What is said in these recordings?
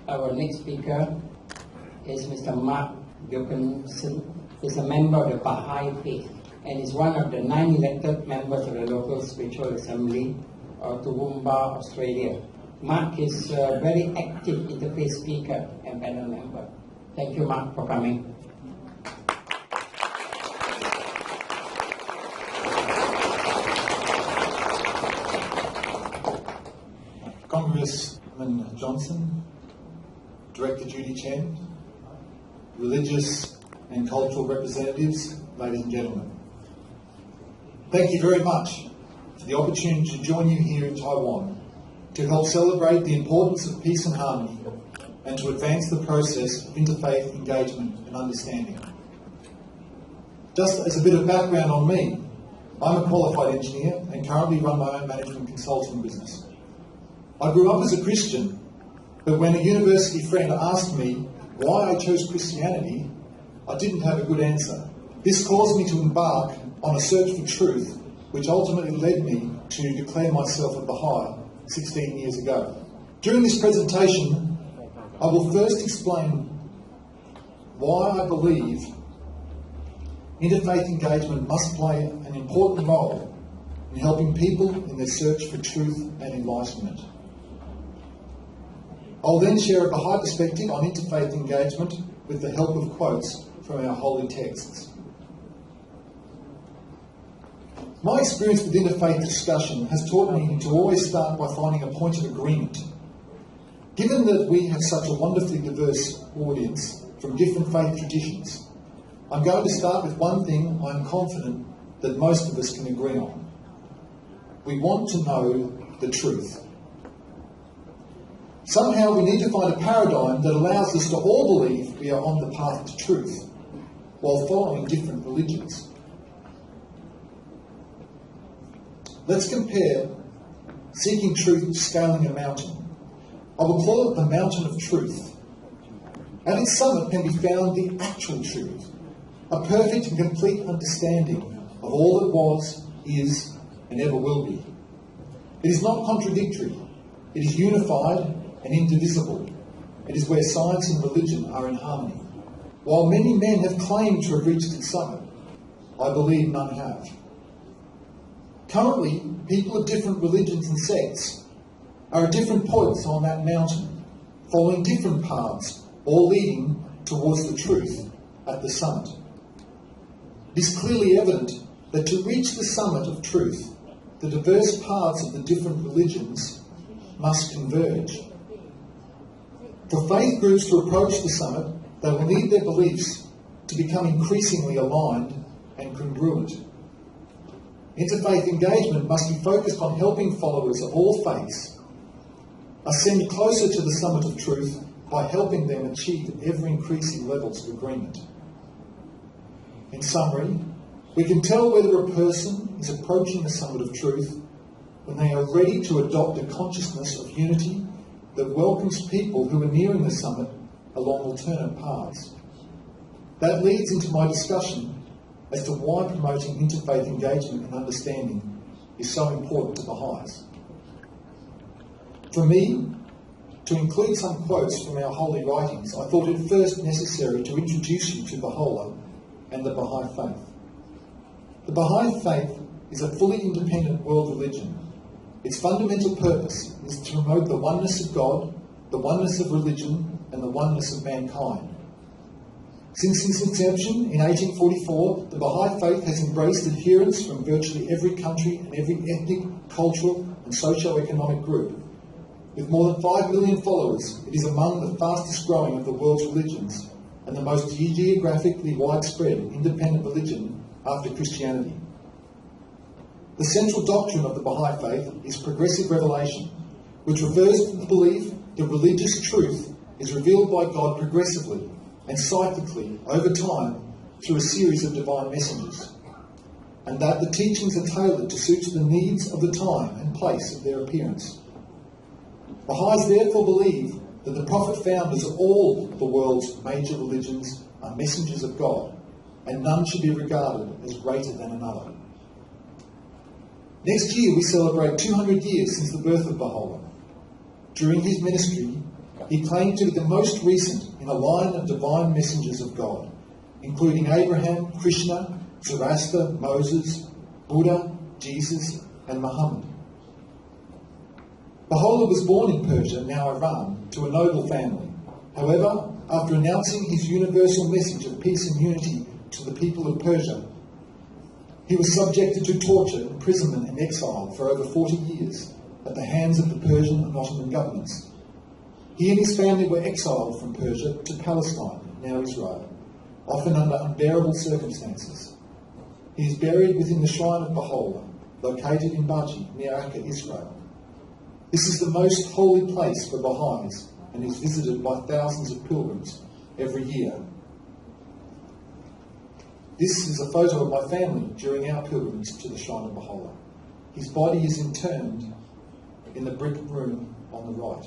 Our next speaker is Mr. Mark Jocumsen. He's a member of the Bahai faith and is one of the 9 elected members of the local spiritual assembly of Toowoomba, Australia. Mark is a very active interfaith speaker and panel member. Thank you, Mark, for coming. Congressman Jocumsen, Director Judy Chen, religious and cultural representatives, ladies and gentlemen. Thank you very much for the opportunity to join you here in Taiwan to help celebrate the importance of peace and harmony and to advance the process of interfaith engagement and understanding. Just as a bit of background on me, I'm a qualified engineer and currently run my own management consulting business. I grew up as a Christian, but when a university friend asked me why I chose Christianity, I didn't have a good answer. This caused me to embark on a search for truth, which ultimately led me to declare myself a Bahai 16 years ago. During this presentation, I will first explain why I believe interfaith engagement must play an important role in helping people in their search for truth and enlightenment. I'll then share a Bahai perspective on interfaith engagement with the help of quotes from our holy texts. My experience with interfaith discussion has taught me to always start by finding a point of agreement. Given that we have such a wonderfully diverse audience from different faith traditions, I'm going to start with one thing I'm confident that most of us can agree on. We want to know the truth. Somehow we need to find a paradigm that allows us to all believe we are on the path to truth while following different religions. Let's compare seeking truth to scaling a mountain. I will call it the mountain of truth. At its summit can be found the actual truth, a perfect and complete understanding of all that was, is, and ever will be. It is not contradictory. It is unified and indivisible. It is where science and religion are in harmony. While many men have claimed to have reached its summit, I believe none have. Currently, people of different religions and sects are at different points on that mountain, following different paths, all leading towards the truth at the summit. It is clearly evident that to reach the summit of truth, the diverse paths of the different religions must converge. For faith groups to approach the summit, they will need their beliefs to become increasingly aligned and congruent. Interfaith engagement must be focused on helping followers of all faiths ascend closer to the summit of truth by helping them achieve ever-increasing levels of agreement. In summary, we can tell whether a person is approaching the summit of truth when they are ready to adopt a consciousness of unity that welcomes people who are nearing the summit along alternate paths. That leads into my discussion as to why promoting interfaith engagement and understanding is so important to Baha'is. For me, to include some quotes from our holy writings, I thought it first necessary to introduce you to Baha'u'llah and the Baha'i faith. The Baha'i faith is a fully independent world religion. Its fundamental purpose is to promote the oneness of God, the oneness of religion, and the oneness of mankind. Since its inception in 1844, the Baha'i faith has embraced adherents from virtually every country and every ethnic, cultural, and socio-economic group. With more than 5 million followers, it is among the fastest growing of the world's religions and the most geographically widespread independent religion after Christianity. The central doctrine of the Baha'i faith is progressive revelation, which refers to the belief that religious truth is revealed by God progressively and cyclically over time through a series of divine messengers, and that the teachings are tailored to suit the needs of the time and place of their appearance. Baha'is therefore believe that the prophet founders of all the world's major religions are messengers of God, and none should be regarded as greater than another. Next year we celebrate 200 years since the birth of Baha'u'llah. During his ministry, He claimed to be the most recent in a line of divine messengers of God, including Abraham, Krishna, Zoroaster, Moses, Buddha, Jesus, and Muhammad. Baha'u'llah was born in Persia, now Iran, to a noble family. However, after announcing his universal message of peace and unity to the people of Persia, he was subjected to torture, imprisonment and exile for over 40 years at the hands of the Persian and Ottoman governments. He and his family were exiled from Persia to Palestine, now Israel, often under unbearable circumstances. He is buried within the shrine of Baha'u'llah, located in Bahai, near Akka, Israel. This is the most holy place for Baha'is and is visited by thousands of pilgrims every year. This is a photo of my family during our pilgrimage to the shrine of Baha'u'llah. His body is interred in the brick room on the right.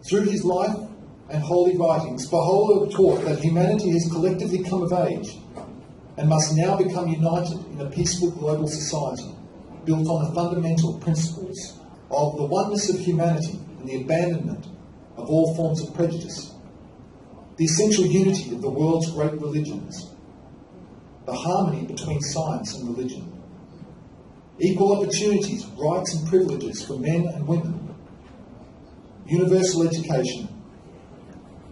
Through his life and holy writings, Baha'u'llah taught that humanity has collectively come of age and must now become united in a peaceful global society built on the fundamental principles of the oneness of humanity and the abandonment of all forms of prejudice, the essential unity of the world's great religions, the harmony between science and religion, equal opportunities, rights and privileges for men and women, universal education,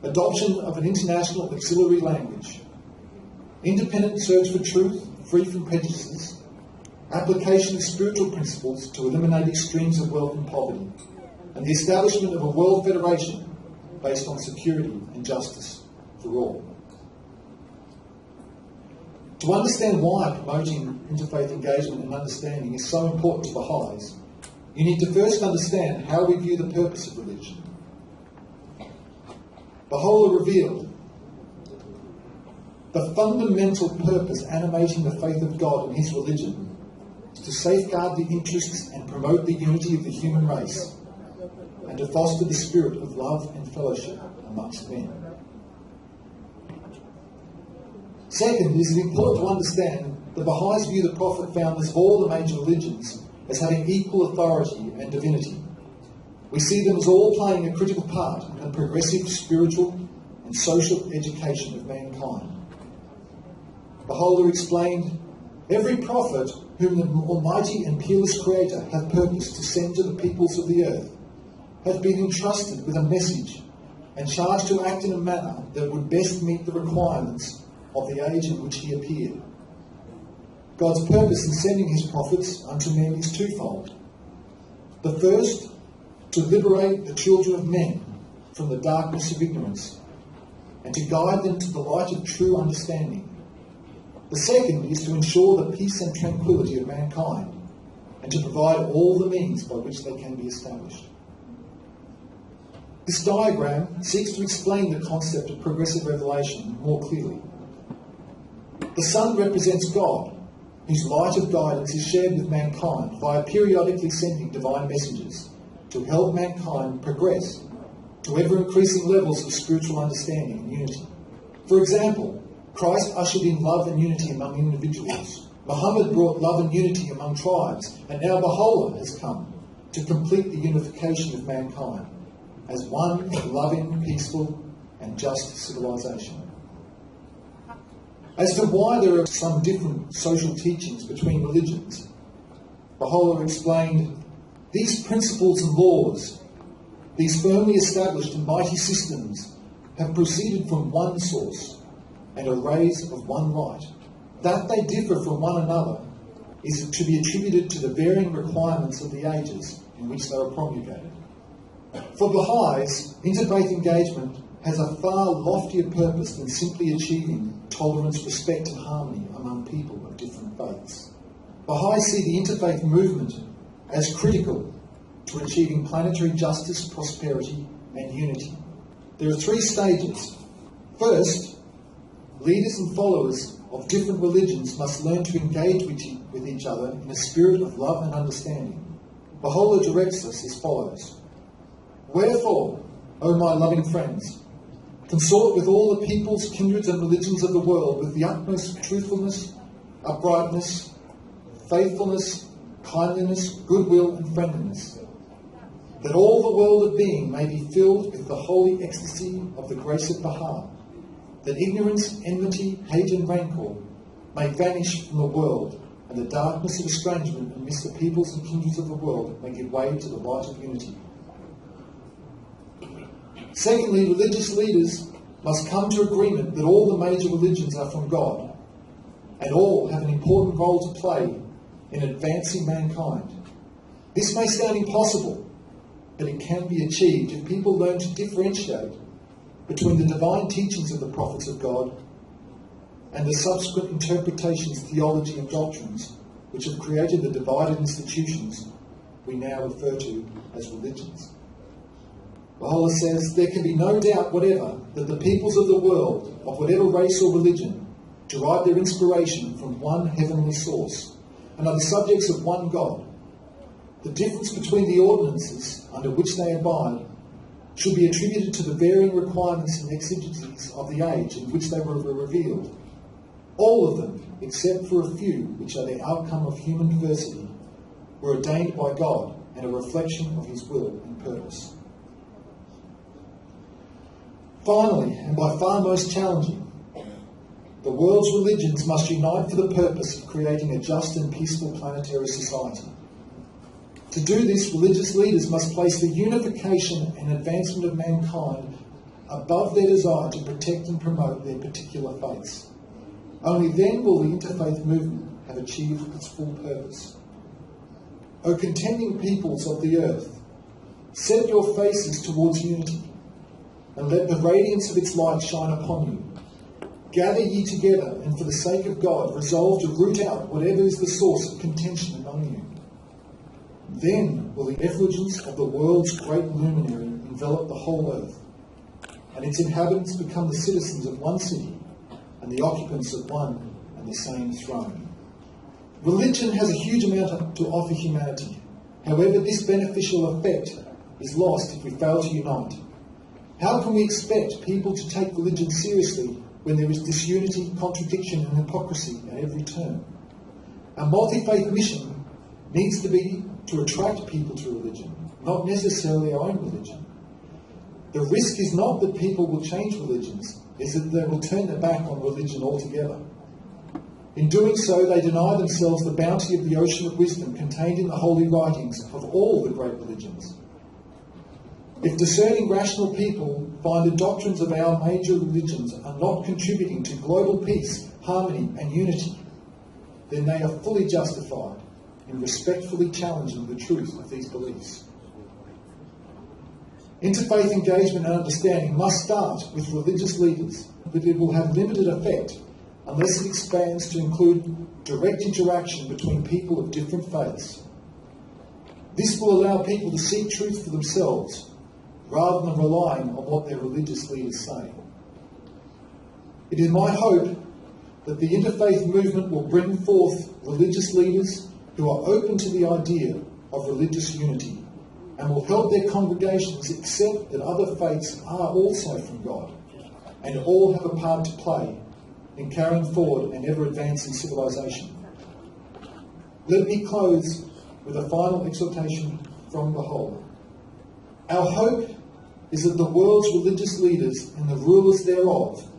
adoption of an international auxiliary language, independent search for truth, free from prejudices, application of spiritual principles to eliminate extremes of wealth and poverty, and the establishment of a world federation based on security and justice for all. To understand why promoting interfaith engagement and understanding is so important to Baha'is, you need to first understand how we view the purpose of religion. Baha'u'llah revealed the fundamental purpose animating the faith of God and his religion is to safeguard the interests and promote the unity of the human race and to foster the spirit of love and fellowship amongst men. Second, it is important to understand that Baha'is view the Prophet founders of all the major religions as having equal authority and divinity. We see them as all playing a critical part in the progressive spiritual and social education of mankind. Baha'u'llah explained, every prophet whom the Almighty and peerless Creator hath purposed to send to the peoples of the earth hath been entrusted with a message and charged to act in a manner that would best meet the requirements of the age in which he appeared. God's purpose in sending his prophets unto men is twofold. The first, to liberate the children of men from the darkness of ignorance and to guide them to the light of true understanding. The second is to ensure the peace and tranquility of mankind and to provide all the means by which they can be established. This diagram seeks to explain the concept of progressive revelation more clearly. The sun represents God, whose light of guidance is shared with mankind via periodically sending divine messages to help mankind progress to ever-increasing levels of spiritual understanding and unity. For example, Christ ushered in love and unity among individuals. Muhammad brought love and unity among tribes, and now Baha'u'llah has come to complete the unification of mankind as one loving, peaceful and just civilization. As to why there are some different social teachings between religions, Baha'u'llah explained, these principles and laws, these firmly established and mighty systems, have proceeded from one source and are rays of one light. That they differ from one another is to be attributed to the varying requirements of the ages in which they were promulgated. For Baha'is, interfaith engagement has a far loftier purpose than simply achieving tolerance, respect and harmony among people of different faiths. Baha'is see the interfaith movement as critical to achieving planetary justice, prosperity and unity. There are three stages. First, leaders and followers of different religions must learn to engage with each other in a spirit of love and understanding. Baha'u'llah directs us as follows. Wherefore, O my loving friends, consort with all the peoples, kindreds and religions of the world with the utmost truthfulness, uprightness, faithfulness, kindliness, goodwill and friendliness. that all the world of being may be filled with the holy ecstasy of the grace of Bahai, that ignorance, enmity, hate and rancour may vanish from the world, and the darkness of estrangement amidst the peoples and kingdoms of the world may give way to the light of unity. Secondly, religious leaders must come to agreement that all the major religions are from God, and all have an important role to play in advancing mankind. This may sound impossible, but it can be achieved if people learn to differentiate between the divine teachings of the prophets of God and the subsequent interpretations, theology and doctrines which have created the divided institutions we now refer to as religions. Bahai says, there can be no doubt whatever that the peoples of the world, of whatever race or religion, derive their inspiration from one heavenly source and are the subjects of one God. The difference between the ordinances under which they abide should be attributed to the varying requirements and exigencies of the age in which they were revealed. All of them, except for a few, which are the outcome of human diversity, were ordained by God and a reflection of his will and purpose. Finally, and by far most challenging, the world's religions must unite for the purpose of creating a just and peaceful planetary society. To do this, religious leaders must place the unification and advancement of mankind above their desire to protect and promote their particular faiths. Only then will the interfaith movement have achieved its full purpose. O contending peoples of the earth, set your faces towards unity, and let the radiance of its light shine upon you. Gather ye together, and for the sake of God, resolve to root out whatever is the source of contention among you. Then will the effulgence of the world's great luminary envelop the whole earth, and its inhabitants become the citizens of one city, and the occupants of one and the same throne. Religion has a huge amount to offer humanity. However, this beneficial effect is lost if we fail to unite. How can we expect people to take religion seriously when there is disunity, contradiction and hypocrisy at every turn? Our multi-faith mission needs to be to attract people to religion, not necessarily our own religion. The risk is not that people will change religions, is that they will turn their back on religion altogether. In doing so, they deny themselves the bounty of the ocean of wisdom contained in the holy writings of all the great religions. If discerning rational people find the doctrines of our major religions are not contributing to global peace, harmony and unity, then they are fully justified in respectfully challenging the truth of these beliefs. Interfaith engagement and understanding must start with religious leaders, but it will have limited effect unless it expands to include direct interaction between people of different faiths. This will allow people to seek truth for themselves rather than relying on what their religious leaders say. It is my hope that the interfaith movement will bring forth religious leaders who are open to the idea of religious unity and will help their congregations accept that other faiths are also from God and all have a part to play in carrying forward an ever-advancing civilization. Let me close with a final exhortation from Bahai. Our hope is that the world's religious leaders and the rulers thereof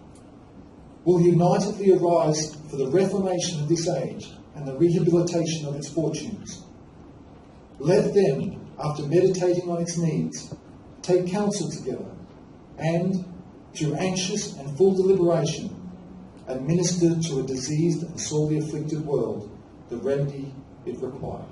will unitedly arise for the reformation of this age and the rehabilitation of its fortunes. Let them, after meditating on its needs, take counsel together and, through anxious and full deliberation, administer to a diseased and sorely afflicted world the remedy it requires.